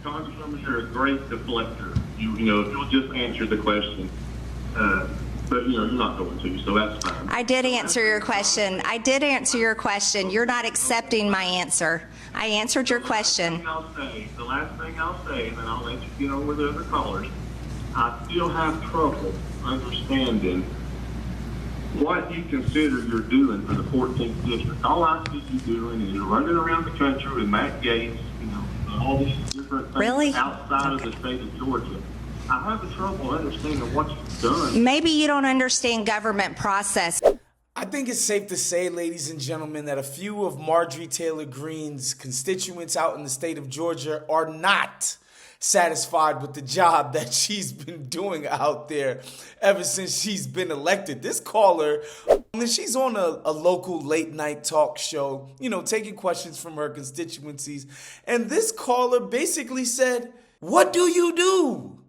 Congresswoman, you're a great deflector. You know, if you'll just answer the question. But, you know, you're not going to, so that's fine. I did answer your question. I did answer your question. You're not accepting my answer. I answered your question. The last thing I'll say, and then I'll let you get on with the other callers, I still have trouble understanding what you consider you're doing for the 14th district. All I see you doing is you're running around the country with Matt Gaetz, you know, all these different things outside of the state of Georgia. I have the trouble understanding what you've done. Maybe you don't understand government process. I think it's safe to say, ladies and gentlemen, that a few of Marjorie Taylor Greene's constituents out in the state of Georgia are not satisfied with the job that she's been doing out there ever since she's been elected. This caller, she's on a local late night talk show, you know, taking questions from her constituencies. And this caller basically said, "What do you do?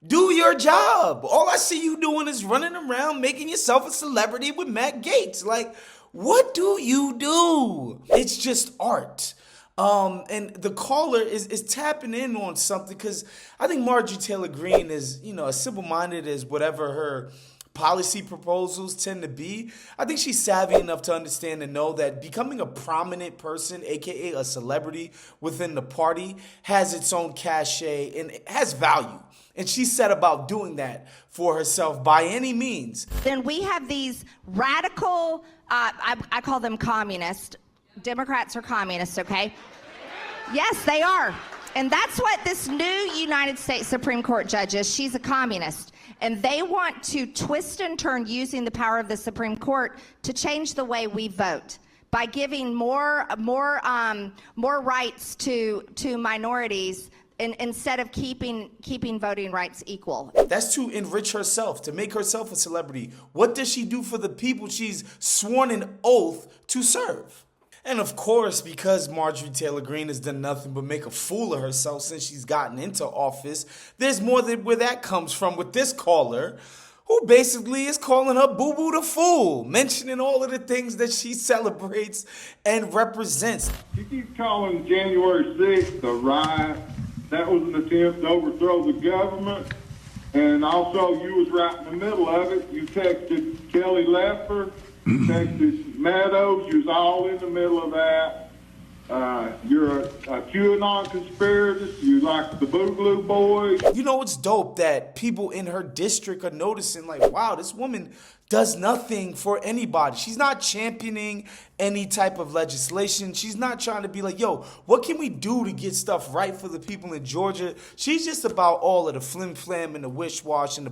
Do your job. All I see you doing is running around making yourself a celebrity with Matt Gaetz. Like, what do you do? It's just art." And the caller is tapping in on something, because I think Marjorie Taylor Greene is, you know, as simple-minded as whatever her policy proposals tend to be. I think she's savvy enough to understand and know that becoming a prominent person, aka a celebrity within the party, has its own cachet and it has value. And she set about doing that for herself by any means. Then we have these radical, I call them communist. Democrats are communists, okay? Yes, they are. And that's what this new United States Supreme Court judge is. She's a communist. And they want to twist and turn using the power of the Supreme Court to change the way we vote by giving more rights to minorities instead of keeping voting rights equal. That's to enrich herself, to make herself a celebrity. What does she do for the people she's sworn an oath to serve? And of course, because Marjorie Taylor Greene has done nothing but make a fool of herself since she's gotten into office, there's more than where that comes from with this caller, who basically is calling her boo-boo the fool, mentioning all of the things that she celebrates and represents. She keeps calling January 6th a riot. That was an attempt to overthrow the government. And also, you was right in the middle of it. You texted Kelly Leffler, you texted Meadows. You was all in the middle of that. You're a QAnon conspiracist. You like the Boogaloo Boys. You know, it's dope that people in her district are noticing, like, wow, this woman does nothing for anybody. She's not championing any type of legislation. She's not trying to be like, yo, what can we do to get stuff right for the people in Georgia? She's just about all of the flim-flam and the wish-wash and the...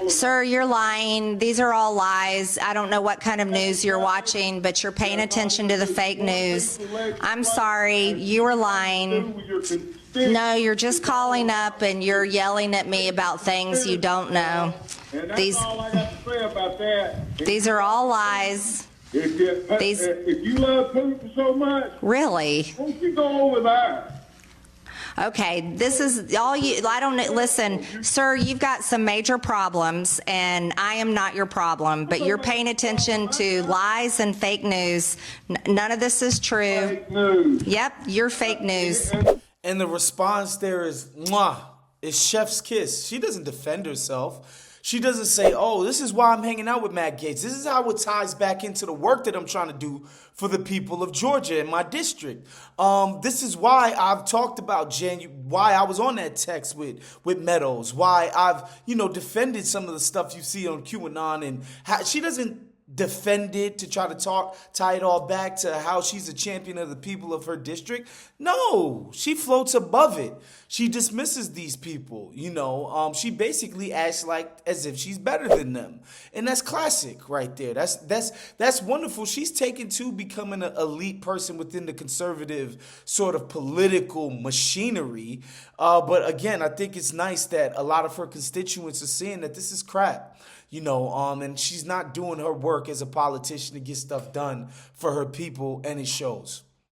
Sir, you're lying. These are all lies. I don't know what kind of news you're watching, but you're paying attention to the fake news. I'm sorry. You are lying. No, you're just calling up and you're yelling at me about things you don't know. These are all lies. If you love Putin so much, really? why don't you go over there? Okay, this is all you, I don't, listen, sir, you've got some major problems, and I am not your problem, but you're paying attention to lies and fake news. None of this is true. Fake news. Yep, you're fake news. And the response there is, mwah, is chef's kiss. She doesn't defend herself. She doesn't say, oh, this is why I'm hanging out with Matt Gaetz. This is how it ties back into the work that I'm trying to do for the people of Georgia in my district. This is why I've talked about why I was on that text with Meadows, why I've, you know, defended some of the stuff you see on QAnon, and how she doesn't defend it to try to tie it all back to how she's a champion of the people of her district. No, she floats above it. She dismisses these people, you know. She basically acts like as if she's better than them. And that's classic right there. That's wonderful. She's taken to becoming an elite person within the conservative sort of political machinery. But again, I think it's nice that a lot of her constituents are seeing that this is crap. You know, and she's not doing her work as a politician to get stuff done for her people, and it shows.